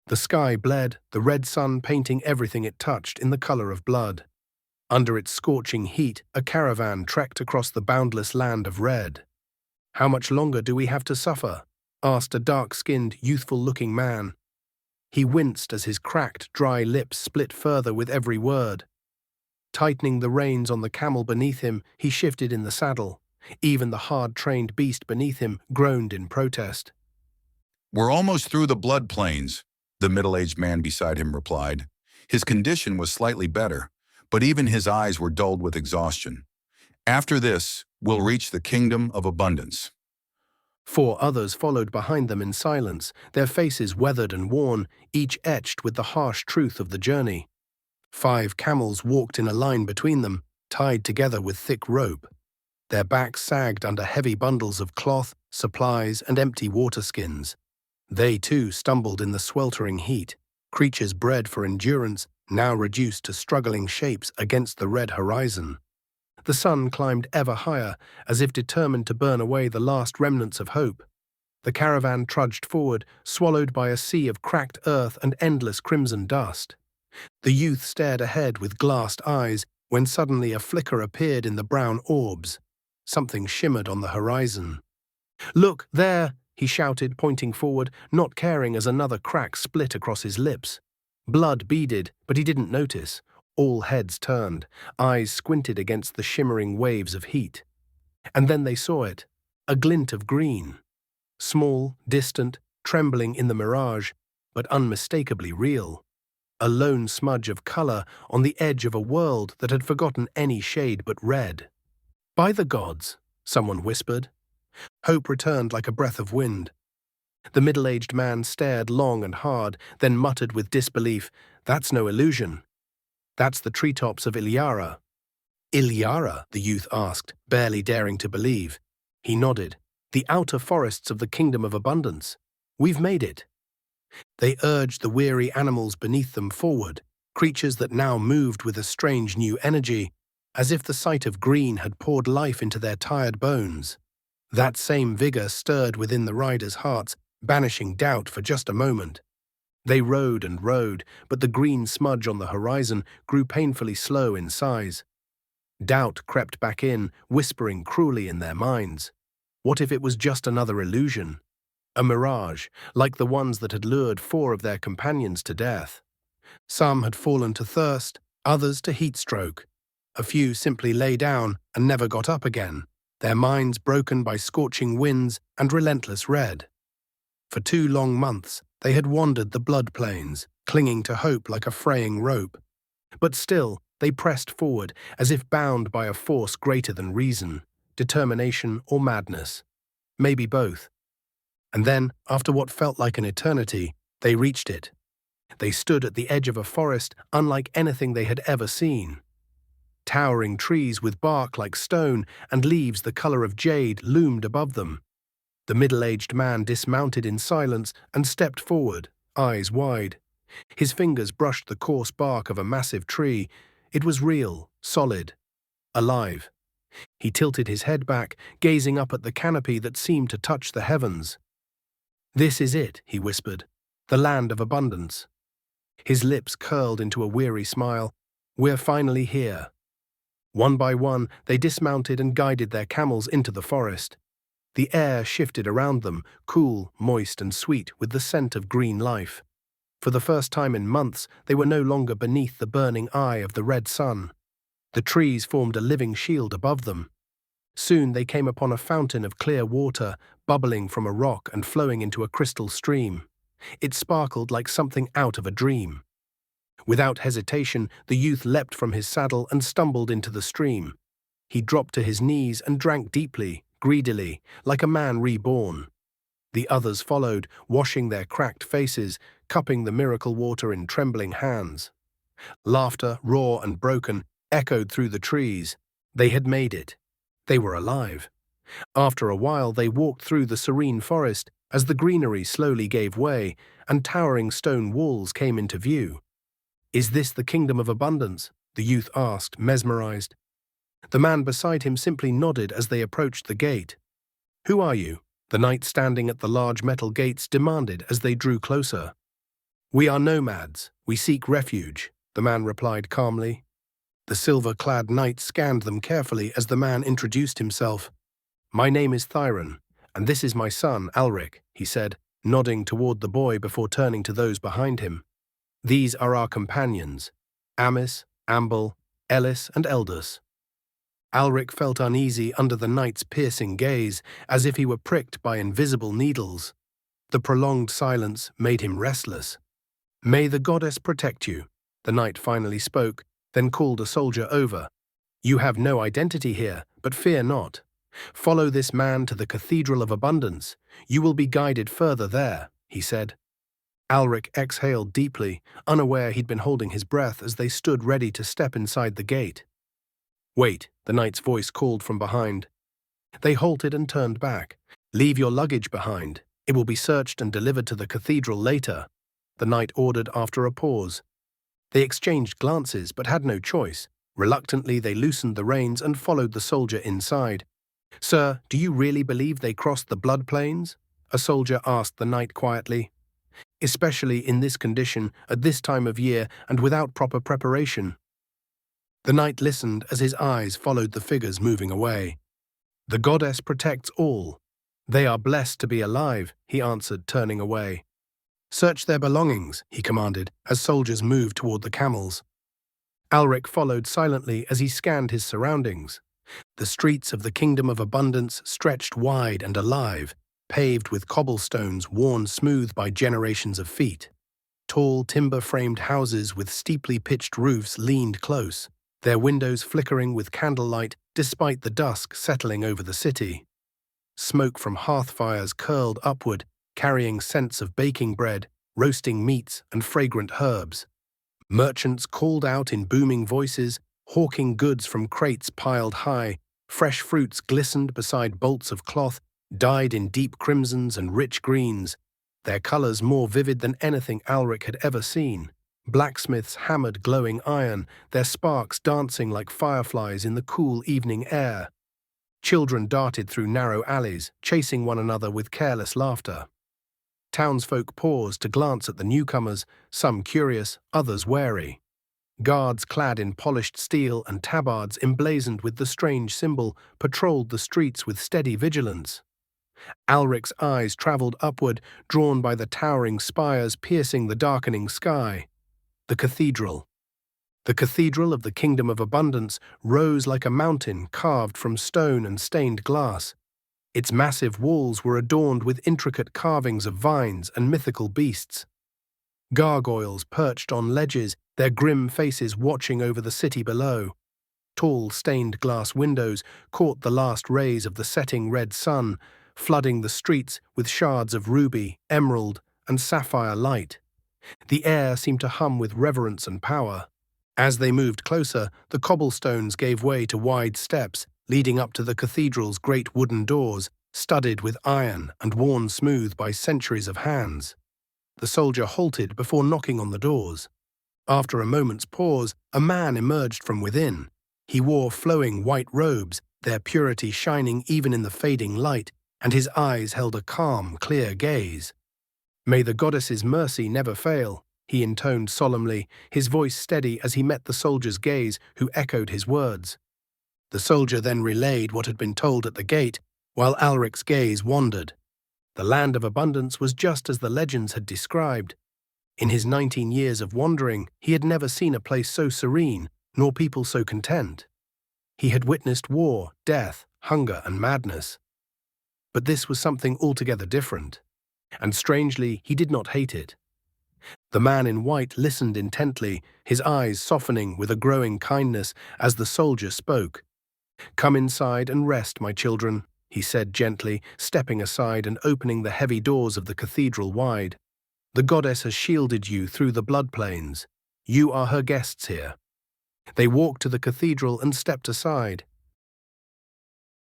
The sky bled, the red sun painting everything it touched in the color of blood. Under its scorching heat, a caravan trekked across the boundless land of red. "How much longer do we have to suffer?" asked a dark-skinned, youthful-looking man. He winced as his cracked, dry lips split further with every word. Tightening the reins on the camel beneath him, he shifted in the saddle. Even the hard-trained beast beneath him groaned in protest. "We're almost through the blood plains," the middle-aged man beside him replied. His condition was slightly better, but even his eyes were dulled with exhaustion. "After this, we'll reach the kingdom of abundance." 4 others followed behind them in silence, their faces weathered and worn, each etched with the harsh truth of the journey. 5 camels walked in a line between them, tied together with thick rope. Their backs sagged under heavy bundles of cloth, supplies, and empty water skins. They too stumbled in the sweltering heat, creatures bred for endurance, now reduced to struggling shapes against the red horizon. The sun climbed ever higher, as if determined to burn away the last remnants of hope. The caravan trudged forward, swallowed by a sea of cracked earth and endless crimson dust. The youth stared ahead with glassed eyes when suddenly a flicker appeared in the brown orbs. Something shimmered on the horizon. "Look, there!" he shouted, pointing forward, not caring as another crack split across his lips. Blood beaded, but he didn't notice. All heads turned, eyes squinted against the shimmering waves of heat. And then they saw it, a glint of green. Small, distant, trembling in the mirage, but unmistakably real. A lone smudge of color on the edge of a world that had forgotten any shade but red. "By the gods," someone whispered. Hope returned like a breath of wind. The middle-aged man stared long and hard, then muttered with disbelief, "That's no illusion. That's the treetops of Ilyara." "Ilyara?" the youth asked, barely daring to believe. He nodded. "The outer forests of the Kingdom of Abundance. We've made it." They urged the weary animals beneath them forward, creatures that now moved with a strange new energy, as if the sight of green had poured life into their tired bones. That same vigor stirred within the riders' hearts, banishing doubt for just a moment. They rode and rode, but the green smudge on the horizon grew painfully slow in size. Doubt crept back in, whispering cruelly in their minds. What if it was just another illusion? A mirage, like the ones that had lured 4 of their companions to death. Some had fallen to thirst, others to heat stroke. A few simply lay down and never got up again, their minds broken by scorching winds and relentless red. For 2 long months, they had wandered the blood plains, clinging to hope like a fraying rope. But still, they pressed forward, as if bound by a force greater than reason, determination or madness. Maybe both. And then, after what felt like an eternity, they reached it. They stood at the edge of a forest unlike anything they had ever seen. Towering trees with bark like stone and leaves the color of jade loomed above them. The middle-aged man dismounted in silence and stepped forward, eyes wide. His fingers brushed the coarse bark of a massive tree. It was real, solid, alive. He tilted his head back, gazing up at the canopy that seemed to touch the heavens. "This is it," he whispered, "the land of abundance." His lips curled into a weary smile. "We're finally here." One by one, they dismounted and guided their camels into the forest. The air shifted around them, cool, moist, and sweet with the scent of green life. For the first time in months, they were no longer beneath the burning eye of the red sun. The trees formed a living shield above them. Soon they came upon a fountain of clear water, bubbling from a rock and flowing into a crystal stream. It sparkled like something out of a dream. Without hesitation, the youth leapt from his saddle and stumbled into the stream. He dropped to his knees and drank deeply, greedily, like a man reborn. The others followed, washing their cracked faces, cupping the miracle water in trembling hands. Laughter, raw and broken, echoed through the trees. They had made it. They were alive. After a while, they walked through the serene forest as the greenery slowly gave way and towering stone walls came into view. "Is this the kingdom of abundance?" the youth asked, mesmerized. The man beside him simply nodded as they approached the gate. "Who are you?" the knight standing at the large metal gates demanded as they drew closer. "We are nomads. We seek refuge," the man replied calmly. The silver-clad knight scanned them carefully as the man introduced himself. "My name is Thyron, and this is my son, Alric," he said, nodding toward the boy before turning to those behind him. "These are our companions, Amis, Ambel, Ellis, and Eldus." Alric felt uneasy under the knight's piercing gaze, as if he were pricked by invisible needles. The prolonged silence made him restless. "May the goddess protect you," the knight finally spoke, then called a soldier over. "You have no identity here, but fear not. Follow this man to the Cathedral of Abundance. You will be guided further there," he said. Alric exhaled deeply, unaware he'd been holding his breath as they stood ready to step inside the gate. "Wait," the knight's voice called from behind. They halted and turned back. "Leave your luggage behind. It will be searched and delivered to the cathedral later," the knight ordered after a pause. They exchanged glances but had no choice. Reluctantly, they loosened the reins and followed the soldier inside. "Sir, do you really believe they crossed the blood plains?" a soldier asked the knight quietly. "Especially in this condition, at this time of year, and without proper preparation." The knight listened as his eyes followed the figures moving away. "The goddess protects all. They are blessed to be alive," he answered, turning away. "Search their belongings," he commanded, as soldiers moved toward the camels. Alric followed silently as he scanned his surroundings. The streets of the Kingdom of Abundance stretched wide and alive, paved with cobblestones worn smooth by generations of feet. Tall, timber-framed houses with steeply pitched roofs leaned close, their windows flickering with candlelight despite the dusk settling over the city. Smoke from hearth fires curled upward, carrying scents of baking bread, roasting meats, and fragrant herbs. Merchants called out in booming voices, hawking goods from crates piled high. Fresh fruits glistened beside bolts of cloth, dyed in deep crimsons and rich greens, their colors more vivid than anything Alric had ever seen. Blacksmiths hammered glowing iron, their sparks dancing like fireflies in the cool evening air. Children darted through narrow alleys, chasing one another with careless laughter. Townsfolk paused to glance at the newcomers, some curious, others wary. Guards clad in polished steel and tabards emblazoned with the strange symbol patrolled the streets with steady vigilance. Alric's eyes traveled upward, drawn by the towering spires piercing the darkening sky. The cathedral. The cathedral of the Kingdom of Abundance rose like a mountain carved from stone and stained glass. Its massive walls were adorned with intricate carvings of vines and mythical beasts. Gargoyles perched on ledges, their grim faces watching over the city below. Tall stained glass windows caught the last rays of the setting red sun, flooding the streets with shards of ruby, emerald, and sapphire light. The air seemed to hum with reverence and power. As they moved closer, the cobblestones gave way to wide steps, leading up to the cathedral's great wooden doors, studded with iron and worn smooth by centuries of hands. The soldier halted before knocking on the doors. After a moment's pause, a man emerged from within. He wore flowing white robes, their purity shining even in the fading light, and his eyes held a calm, clear gaze. "May the goddess's mercy never fail," he intoned solemnly, his voice steady as he met the soldier's gaze, who echoed his words. The soldier then relayed what had been told at the gate, while Alric's gaze wandered. The land of abundance was just as the legends had described. In his 19 years of wandering, he had never seen a place so serene, nor people so content. He had witnessed war, death, hunger, and madness. But this was something altogether different. And strangely, he did not hate it. The man in white listened intently, his eyes softening with a growing kindness as the soldier spoke. "Come inside and rest, my children," he said gently, stepping aside and opening the heavy doors of the cathedral wide. "The goddess has shielded you through the blood plains. You are her guests here." They walked to the cathedral and stepped aside.